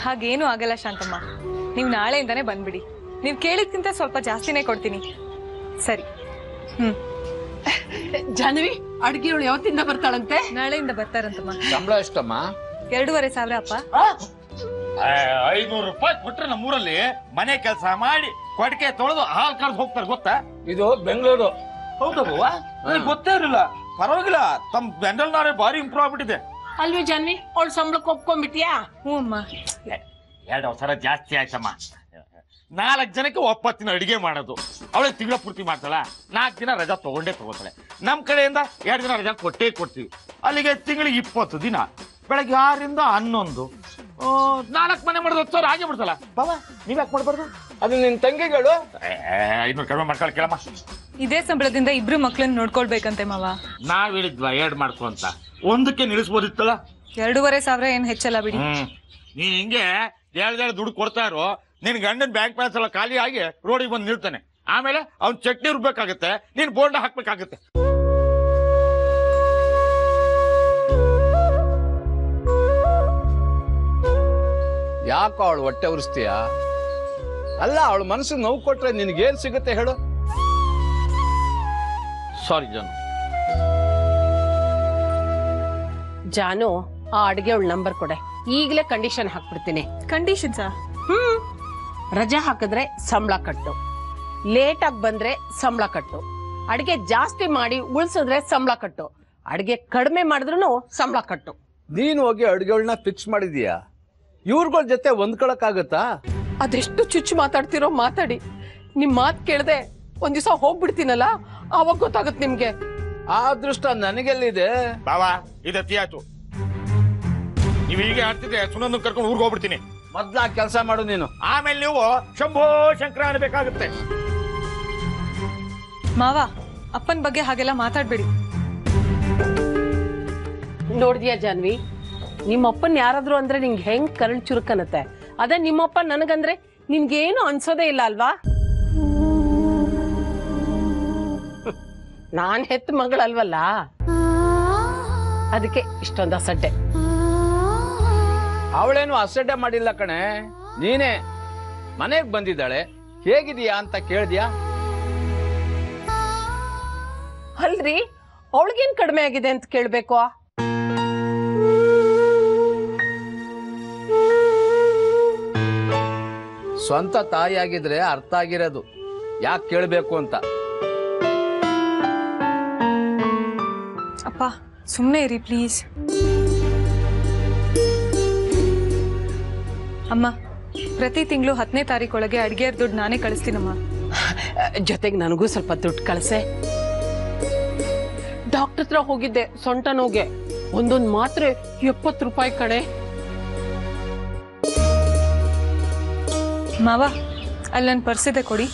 ಹಾಗೇನು ಆಗಲ್ಲ ಶಾಂತಮ್ಮ, ನೀವು ನಾಳೆಯಿಂದಾನೇ ಬಂದ್ಬಿಡಿ. ನೀವು ಕೇಳಿದ್ಕಿಂತ ಸ್ವಲ್ಪ ಜಾಸ್ತಿನೇ ಕೊಡ್ತೀನಿ. ಸರಿ. ಜಾನ್ವಿ, ಅಡ್ಗೆಯವಳು ಯಾವತ್ತಿಂದ ಬರ್ತಾಳಂತೆ? ನಾಳೆಯಿಂದ ಬರ್ತಾರಂತಮ್ಮ. ಸಂಬಳ ಎಷ್ಟಮ್ಮ? 2,500 ಅಪ್ಪ. 500 ರೂಪಾಯಿ ಕೊಟ್ರೆ ನಮ್ಮೂರಲ್ಲಿ ಮನೆ ಕೆಲಸ ಮಾಡಿ ಕೊಟ್ಟಿಗೆ ತೊಳೆದು ಹಾಲು ಕರೆದು ಹೋಗ್ತಾರೆ, ಗೊತ್ತಾ? ಇದು ಬೆಂಗಳೂರು. ಹೌದವ್ವ, ನನಗೆ ಗೊತ್ತೇ ಇರಲಿಲ್ಲ. ಪರವಾಗಿಲ್ಲ, ತಮ್ಮ ಬೆಂಗಳೂರಿನಾರೆ ಭಾರಿ ಇಂಪ್ರೂವ್ ಆಗ್ಬಿಟ್ಟಿದೆ. ಅಲ್ವೇ ಜಾನ್ವಿ, ಅವಳು ಸಂಬಳಕ್ಕೆ ಒಪ್ಕೊಂಡ್ಬಿಟ್ಟಿಯಾ? ಹ್ಞೂ ಅಮ್ಮ. 2,000 ಜಾಸ್ತಿ ಆಯ್ತಮ್ಮ. 4 ಜನಕ್ಕೆ ಒಪ್ಪತ್ತಿನ ಅಡಿಗೆ ಮಾಡೋದು. ಅವಳಿಗೆ ತಿಂಗಳ ಪೂರ್ತಿ ಮಾಡ್ತಾಳ, 4 ದಿನ ರಜಾ ತಗೋತಾಳೆ. ನಮ್ಮ ಕಡೆಯಿಂದ 2 ದಿನ ರಜಾ ಕೊಡ್ತೀವಿ. ಅಲ್ಲಿಗೆ ತಿಂಗಳಿಗೆ 20 ದಿನ, ಬೆಳಗ್ಗೆ 6ರಿಂದ 11, 4 ಮನೆ ಮಾಡಿದ್ರೆ 10,000 ಹಾಗೆ ಬಿಡ್ತಲ್ಲ. ಬಾಬಾ, ನೀವ್ಯಾಕೆ ಮಾಡ್ಬಾರ್ದು? ಅದು ನಿನ್ ತಂಗಿಗಳು. 500 ಕಡಿಮೆ ಮಾಡ್ಕೊಳ್ಳಿ ಕೇಳಮ್ಮ. ಇದೇ ಸಂಬಳದಿಂದ 2 ಮಕ್ಳನ್ನ ನೋಡ್ಕೊಳ್ಬೇಕಂತೆ ಮಾವ. ನಾವ್ ಹೇಳಿದ್ವಾ 2 ಮಾಡ್ಕೊ ಅಂತ, 1ಕ್ಕೆ ನಿಲ್ಲಿಸ್ಬೋದಿತ್ತಲ್ಲ. 2,500 ಏನ್ ಹೆಚ್ಚಲ್ಲ ಬಿಡಿ. ನೀ ಹಿಂಗೆ 2 ದುಡ್ಡು ಕೊಡ್ತಾ ಇರೋ, ನಿನ್ ಗಂಡನ ಬ್ಯಾಂಕ್ ಬ್ಯಾಲೆನ್ಸ್ ಎಲ್ಲ ಖಾಲಿ ಆಗಿ ರೋಡಿಗೆ ಬಂದು ನಿಲ್ತಾನೆ. ಆಮೇಲೆ ಅವ್ನ್ ಚಟ್ನಿ ರುಬ್ಬೇಕಾಗತ್ತೆ, ನೀನ್ ಬೋಂಡ ಹಾಕ್ಬೇಕಾಗತ್ತೆ. ಯಾಕೋ ಅವಳು ಹೊಟ್ಟೆ ಉರಿಸ್ತೀಯ? ಅಲ್ಲ, ಅವಳು ಮನಸ್ಸಿಗೆ ನೋವು ಕೊಟ್ರೆ ನಿನ್ಗೇನ್ ಸಿಗುತ್ತೆ ಹೇಳು? ಸಾರಿ ಜಾನು. ಜಾನು, ಆ ಅಡ್ಗೆಯವಳ ನಂಬರ್ ಕೊಡೆ, ಈಗಲೇ ಕಂಡೀಷನ್ ಹಾಕ್ಬಿಡ್ತೀನಿ. ಕಂಡೀಷನ್ಸಾ? ರಜಾ ಹಾಕಿದ್ರೆ ಸಂಬಳ ಕಟ್ಟು, ಲೇಟ್ ಆಗಿ ಬಂದ್ರೆ ಸಂಬಳ ಕಟ್ಟು, ಅಡ್ಗೆ ಜಾಸ್ತಿ ಮಾಡಿ ಉಳ್ಸಿದ್ರೆ ಸಂಬಳ ಕಟ್ಟು, ಅಡ್ಗೆ ಕಡಿಮೆ ಮಾಡಿದ್ರು ಸಂಬಳ ಕಟ್ಟು. ನೀನ್ ಹೋಗಿ ಅಡುಗೆಗಳನ್ನ ಫಿಕ್ಸ್ ಮಾಡಿದೀಯಾ? ಇವ್ರಗಳ ಜೊತೆ ಹೊಂದ್ಕೊಳಕ್ಕಾಗತ್ತಾ? ಅದೆಷ್ಟು ಚುಚ್ಚು ಮಾತಾಡ್ತಿರೋ ಮಾತಾಡಿ. ನಿಮ್ ಮಾತ್ ಕೇಳದೆ ಒಂದ್ ದಿವಸ ಹೋಗ್ಬಿಡ್ತೀನಲ್ಲ, ಅವಾಗ ಗೊತ್ತಾಗತ್ ನಿಮ್ಗೆ. ಆ ಅದೃಷ್ಟ ನನಗೆಲ್ಲಿದೆ? ಬಾವಾ, ಇದು ಅತಿ ಆಯ್ತು. ನೀವ್ ಹೀಗೆ ಆಡ್ತಿದ್ರೆ ಸುನಂದು ಕರ್ಕೊಂಡು ಊರ್ಗ್ ಹೋಗ್ಬಿಡ್ತೀನಿ. ಮೊದ್ಲ ಕೆಲಸ ಮಾಡು ನೀನು, ಆಮೇಲೆ ನೀವು ಶಂಭೋ ಶಂಕರ ಅನ್ಬೇಕಾಗುತ್ತೆ. ಮಾವ, ಅಪ್ಪನ ಬಗ್ಗೆ ಹಾಗೆಲ್ಲ ಮಾತಾಡ್ಬೇಡಿ. ನೋಡ್ದಿಯಾ ಜಾನ್ವಿ, ನಿಮ್ಮಪ್ಪನ್ ಯಾರಾದ್ರು ಅಂದ್ರೆ ನಿಂಗೆ ಹೆಂಗ್ ಕರಳ್ ಚುರುಕನತ್ತೆ. ಅದೇ ನಿಮ್ಮಪ್ಪ ನನಗಂದ್ರೆ ನಿನ್ಗೇನು ಅನ್ಸೋದೇ ಇಲ್ಲ ಅಲ್ವಾ? ನಾನ್ ಹೆತ್ತ ಮಗಳಲ್ವಲ್ಲ, ಅದಕ್ಕೆ ಇಷ್ಟೊಂದು ಅಸಡ್ಡೆ. ಅವಳೇನು ಅಸಡ್ಡೆ ಮಾಡಿಲ್ಲ ಕಣೆ, ನೀನೇ ಮನೆಗ್ ಬಂದಿದ್ದಾಳೆ, ಹೇಗಿದೀಯಾ ಅಂತ ಕೇಳ್ದ್ಯಾ? ಅಲ್ರಿ, ಅವಳಿಗೇನ್ ಕಡಿಮೆ ಆಗಿದೆ ಅಂತ ಕೇಳ್ಬೇಕು? ಸ್ವಂತ ತಾಯಿಯಾಗಿದ್ರೆ ಅರ್ಥ ಆಗಿರೋದು, ಯಾಕೆ ಕೇಳ್ಬೇಕು ಅಂತ. ಅಪ್ಪ, ಸುಮ್ಮನೆ ಇರಿ ಪ್ಲೀಸ್. ಅಮ್ಮ, ಪ್ರತಿ ತಿಂಗಳು 10ನೇ ತಾರೀಕೊಳಗೆ ಅಡ್ಗೆಯರ್ ದುಡ್ಡು ನಾನೇ ಕಳಿಸ್ತೀನಮ್ಮ. ಜೊತೆಗೆ ನನಗೂ ಸ್ವಲ್ಪ ದುಡ್ಡು ಕಳ್ಸೆ. ಡಾಕ್ಟರ್ ಹತ್ರ ಹೋಗಿದ್ದೆ ಸೊಂಟ ನೋಗೆ, ಒಂದೊಂದ್ ಮಾತ್ರೆ 70 ರೂಪಾಯಿ ಕಣೆ. ಮಾವ, ಅಲ್ಲಿ ನನ್ನ ಪರ್ಸ್ ಇದೆ, ಕೊಡಿ.